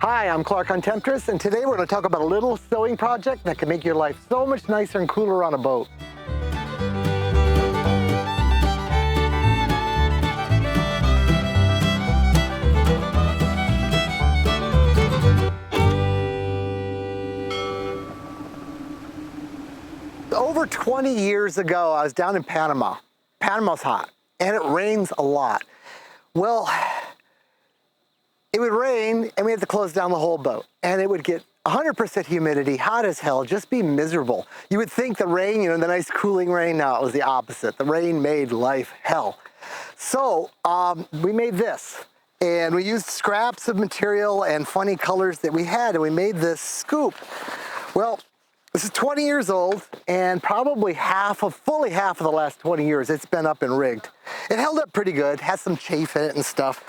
Hi, I'm Clark on Temptress, and today we're going to talk about a little sewing project that can make your life so much nicer and cooler on a boat. Over 20 years ago, I was down in Panama. Panama's hot, and it rains a lot. Well, it would rain, and we had to close down the whole boat, and it would get 100% humidity, hot as hell, just be miserable. You would think the rain, the nice cooling rain, no, it was the opposite. The rain made life hell. So we made this, and we used scraps of material and funny colors that we had, and we made this scoop. Well, this is 20 years old, and probably fully half of the last 20 years, it's been up and rigged. It held up pretty good, had some chafe in it and stuff,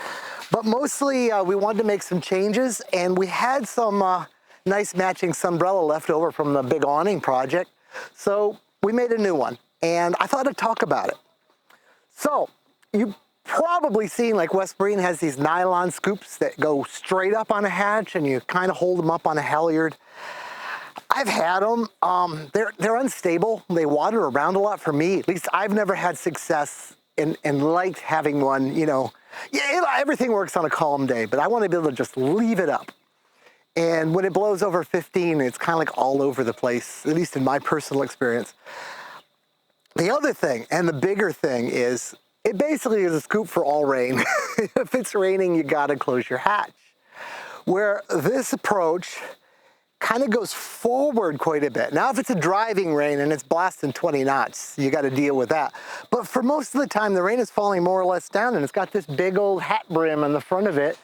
but mostly we wanted to make some changes, and we had some nice matching sunbrella left over from the big awning project, so we made a new one, and I thought I'd talk about it. So, you've probably seen, like West Marine has these nylon scoops that go straight up on a hatch, and you kind of hold them up on a halyard. I've had them. They're unstable. They water around a lot for me. At least I've never had success and liked having one, everything works on a calm day, but I want to be able to just leave it up. And when it blows over 15, it's kind of like all over the place, at least in my personal experience. The other thing, and the bigger thing, is it basically is a scoop for all rain. If it's raining, you got to close your hatch. Where this approach kind of goes forward quite a bit. Now, if it's a driving rain and it's blasting 20 knots, you got to deal with that. But for most of the time, the rain is falling more or less down, and it's got this big old hat brim on the front of it,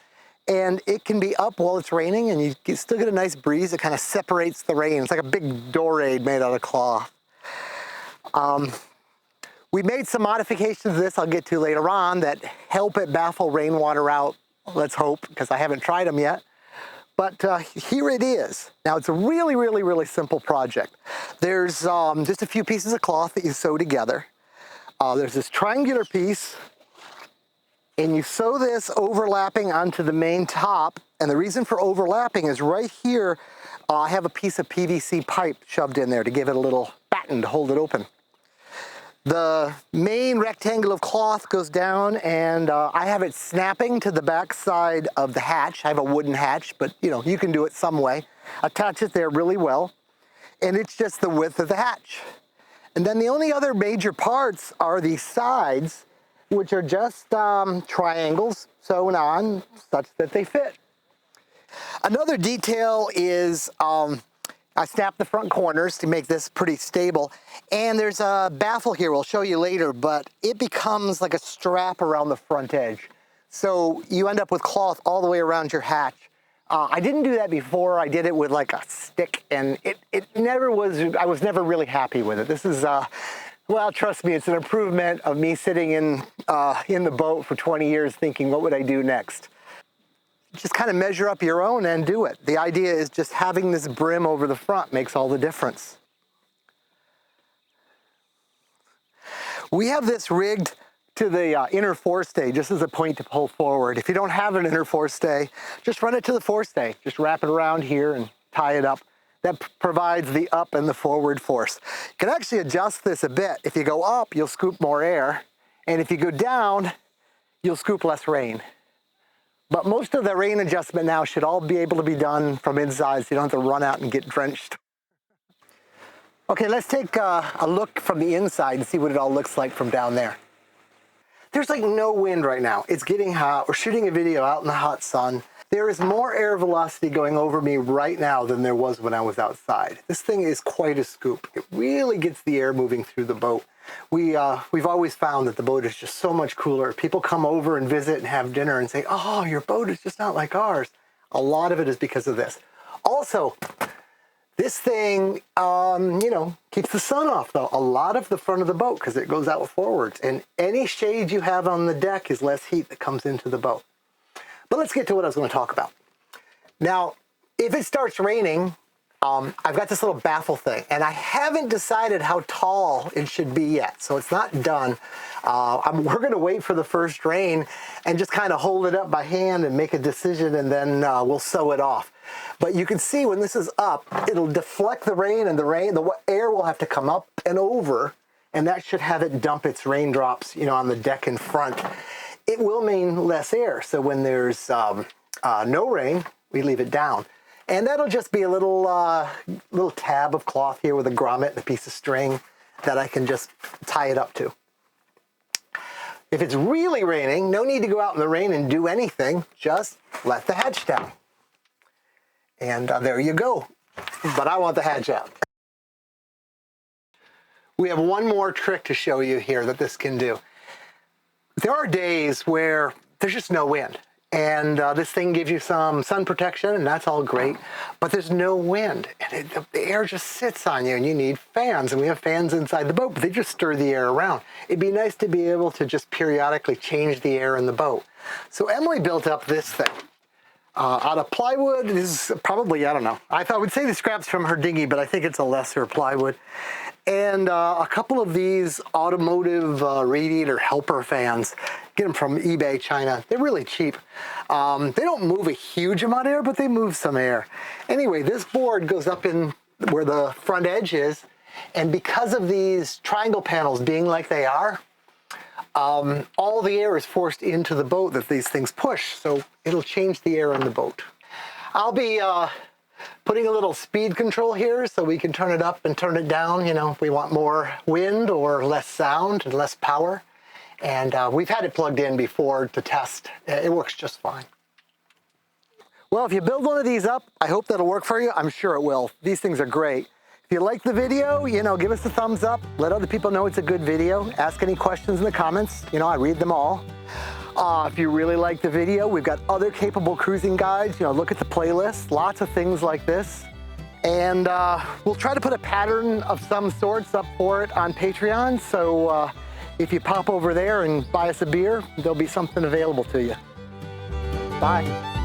and it can be up while it's raining, and you still get a nice breeze that kind of separates the rain. It's like a big dorade made out of cloth. We made some modifications to this I'll get to later on that help it baffle rainwater out, let's hope, because I haven't tried them yet. But here it is. Now, it's a really, really, really simple project. There's just a few pieces of cloth that you sew together. There's this triangular piece, and you sew this overlapping onto the main top. And the reason for overlapping is right here, I have a piece of PVC pipe shoved in there to give it a little batten to hold it open. The main rectangle of cloth goes down, and I have it snapping to the back side of the hatch. I have a wooden hatch, but you can do it some way. Attach it there really well, and it's just the width of the hatch. And then the only other major parts are the sides, which are just triangles sewn on such that they fit. Another detail is I snapped the front corners to make this pretty stable, and there's a baffle here we'll show you later, but it becomes like a strap around the front edge. So you end up with cloth all the way around your hatch. I didn't do that before. I did it with like a stick, and I was never really happy with it. This is, well, trust me, it's an improvement of me sitting in the boat for 20 years thinking, what would I do next? Just kind of measure up your own and do it. The idea is just having this brim over the front makes all the difference. We have this rigged to the inner forestay just as a point to pull forward. If you don't have an inner forestay, just run it to the forestay. Just wrap it around here and tie it up. That provides the up and the forward force. You can actually adjust this a bit. If you go up, you'll scoop more air. And if you go down, you'll scoop less rain. But most of the rain adjustment now should all be able to be done from inside, so you don't have to run out and get drenched. Okay, let's take a look from the inside and see what it all looks like from down there. There's like no wind right now. It's getting hot. We're shooting a video out in the hot sun. There is more air velocity going over me right now than there was when I was outside. This thing is quite a scoop. It really gets the air moving through the boat. We've always found that the boat is just so much cooler. People come over and visit and have dinner and say, oh, your boat is just not like ours. A lot of it is because of this. Also, this thing, keeps the sun off, though. A lot of the front of the boat because it goes out forwards. And any shade you have on the deck is less heat that comes into the boat. But let's get to what I was going to talk about. Now, if it starts raining, I've got this little baffle thing, and I haven't decided how tall it should be yet, so it's not done. We're going to wait for the first rain and just kind of hold it up by hand and make a decision, and then we'll sew it off. But you can see when this is up, it'll deflect the rain, and the air will have to come up and over, and that should have it dump its raindrops, on the deck in front. It will mean less air, so when there's no rain, we leave it down. And that'll just be a little tab of cloth here with a grommet and a piece of string that I can just tie it up to. If it's really raining, no need to go out in the rain and do anything. Just let the hatch down. And there you go. But I want the hatch out. We have one more trick to show you here that this can do. There are days where there's just no wind. And this thing gives you some sun protection, and that's all great, but there's no wind, and the air just sits on you, and you need fans, and we have fans inside the boat, but they just stir the air around. It'd be nice to be able to just periodically change the air in the boat. So Emily built up this thing out of plywood. This is probably, I don't know, I would say the scraps from her dinghy, but I think it's a lesser plywood. And a couple of these automotive radiator helper fans. Get them from eBay, China. They're really cheap. They don't move a huge amount of air, but they move some air. Anyway, this board goes up in where the front edge is, and because of these triangle panels being like they are, all the air is forced into the boat that these things push, so it'll change the air in the boat. I'll be putting a little speed control here so we can turn it up and turn it down, if we want more wind or less sound and less power. And we've had it plugged in before to test. It works just fine. Well, if you build one of these up, I hope that'll work for you. I'm sure it will. These things are great. If you like the video, give us a thumbs up. Let other people know it's a good video. Ask any questions in the comments. I read them all. If you really like the video, we've got other capable cruising guides. Look at the playlist. Lots of things like this. And we'll try to put a pattern of some sorts up for it on Patreon. So if you pop over there and buy us a beer, there'll be something available to you. Bye.